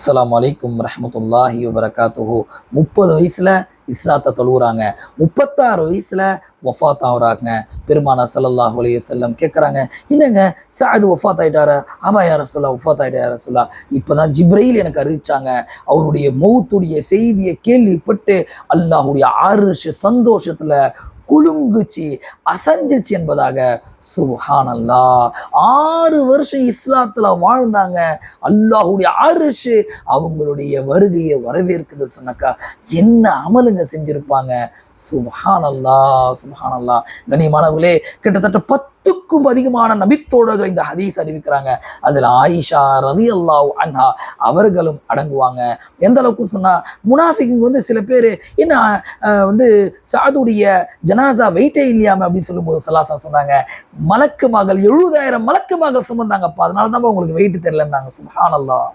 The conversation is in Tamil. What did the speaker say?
அஸ்ஸலாமு அலைக்கும் வரஹ்மத்துல்லாஹி வபரகாத்துஹு. 30 வயசுல இஸ்லாத்தை தொழுகிறாங்க, 36 வயசுல வஃபாத் ஆகுறாங்க. பெருமானா ஸல்லல்லாஹு அலைஹி வஸல்லம் கேட்குறாங்க, என்னங்க சஅத் வஃபாத் ஆயிட்டாரா? ஆமா யா ரசூலல்லாஹ், வஃபாத் ஆயிட்டா யா ரசூலல்லாஹ். இப்போதான் ஜிப்ரீல் எனக்கு அறிவிச்சாங்க, அவருடைய மௌத்துடைய செய்தியை கேள்விப்பட்டு அல்லாஹுடைய அர்ஷ் சந்தோஷத்துல குலுங்குச்சு, அசஞ்சிச்சு என்பதாக. சுப்ஹானல்லாஹ். 6 வருஷம் இஸ்லாத்துல வாழ்ந்தாங்க. அல்லாஹுடைய அர்ஷ் அவங்களுடைய வருகையை வரவேற்குது சொன்னாக்கா என்ன அமலுங்க செஞ்சிருப்பாங்க. சுப்ஹானல்லாஹ், சுப்ஹானல்லாஹ். கண்ணியமானவர்களே, கிட்டத்தட்ட 10க்கும் அதிகமான நபித்தோழர்கள் இந்த ஹதீஸ் அறிவிக்கிறாங்க. அதில் ஆயிஷா ரலியல்லாஹு அன்ஹா அவர்களும் அடங்குவாங்க. எந்த அளவுக்கு சொன்னா, முனாஃபிக்குங்க சில பேர் என்ன சாதுடைய ஜனாசா வெயிட்டே இல்லையாம அப்படின்னு சொல்லும்போது சலாசா சொன்னாங்க, மலக்கு மகள் 70,000 மலக்கு மகள் சுமந்தாங்கப்பா, அதனால தான் உங்களுக்கு வெயிட் தெரியலன்னாங்க. சுப்ஹானல்லாஹ்.